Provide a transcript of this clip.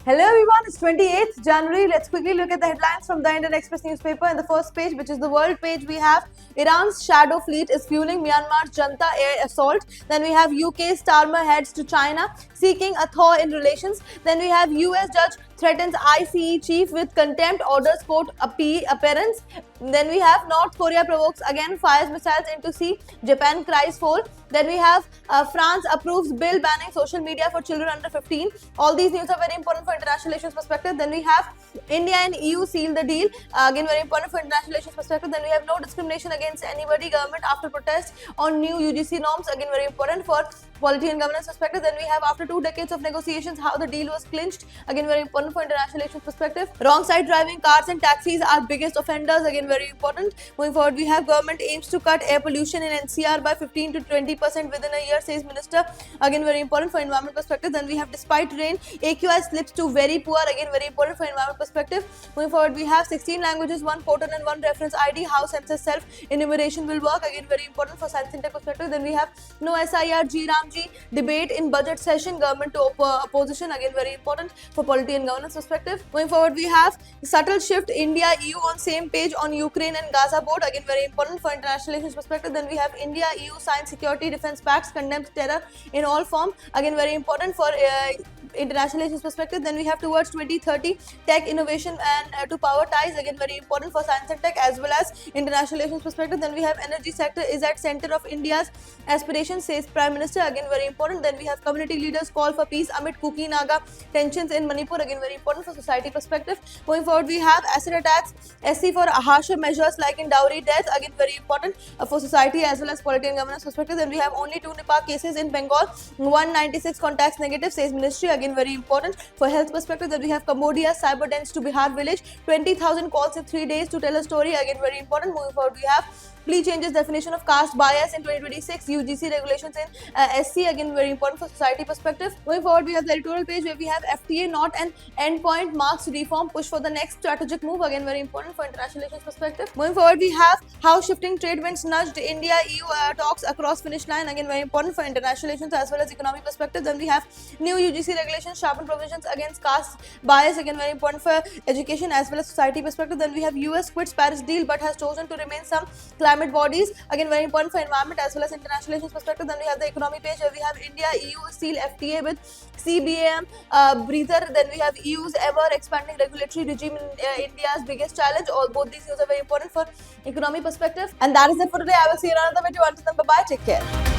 Hello everyone, it's 28th January. Let's quickly look at the headlines from the Indian Express newspaper. In the first page, which is the world page, we have Iran's shadow fleet is fueling Myanmar's Janta air assault. Then we have UK Starmer heads to China seeking a thaw in relations. Then we have US judge threatens ICE chief with contempt, orders court appearance. Then we have North Korea provokes again, fires missiles into sea. Japan cries foul. Then we have France approves bill banning social media for children under 15. All these news are very important for international relations perspective. Then we have India and EU seal the deal. Again, very important for international relations perspective. Then we have no discrimination against anybody. Government after protest on new UGC norms. Again, very important for polity and governance perspective. Then we have after 2 decades of negotiations how the deal was clinched. Again, very important for international relations perspective. Wrong side driving cars and taxis are biggest offenders. Again, very important. Moving forward, we have government aims to cut air pollution in NCR by 15 to 20% within a year, says minister. Again, very important for environment perspective. Then we have despite rain, AQI slips to very poor. Again, very important for environment perspective. Moving forward, we have 16 languages, 1 portal and 1 reference ID. How census self enumeration will work. Again, very important for science and tech perspective. Then we have no SIR Ramji debate in budget session. Government to opposition. Again, very important for polity and governance perspective. Going forward, we have subtle shift India EU on same page on Ukraine and Gaza board. Again, very important for international relations perspective. Then we have India EU sign security defense pacts, condemns terror in all form. Again, very important for international relations perspective. Then we have towards 2030 tech innovation and to power ties. Again, very important for science and tech as well as international relations perspective. Then we have energy sector is at center of India's aspirations, says Prime Minister. Again, very important. Then we have community leaders call for peace amid Kuki Naga tensions in Manipur. Again, very important for society perspective. Going forward, we have acid attacks, SC for harsher measures like in dowry death. Again, very important for society as well as polity and governance perspective. Then we have only 2 Nipah cases in Bengal, 196 contacts negative, says ministry. Again, very important for health perspective. That we have Cambodia cyber dens to Bihar village, 20,000 calls in 3 days to tell a story. Again, very important. Moving forward, we have plea changes definition of caste bias in 2026, UGC regulations in SC. Again, very important for society perspective. Going forward, we have the editorial page where we have FTA not an endpoint, marks reform, push for the next strategic move. Again, very important for international relations perspective. Moving forward, we have how shifting trade winds nudged India EU talks across finish line. Again, very important for international relations as well as economic perspective. Then we have new UGC regulations, sharpen provisions against caste bias. Again, very important for education as well as society perspective. Then we have US quits Paris deal but has chosen to remain some climate bodies. Again, very important for environment as well as international relations perspective. Then we have the economy page where we have India EU seal FTA with CBAM breather. Then we have EU's ever expanding regulatory regime in India's biggest challenge. All both these news are very important for economy perspective. And that is it for today. I will see you in another video. Until then, bye bye. Take care.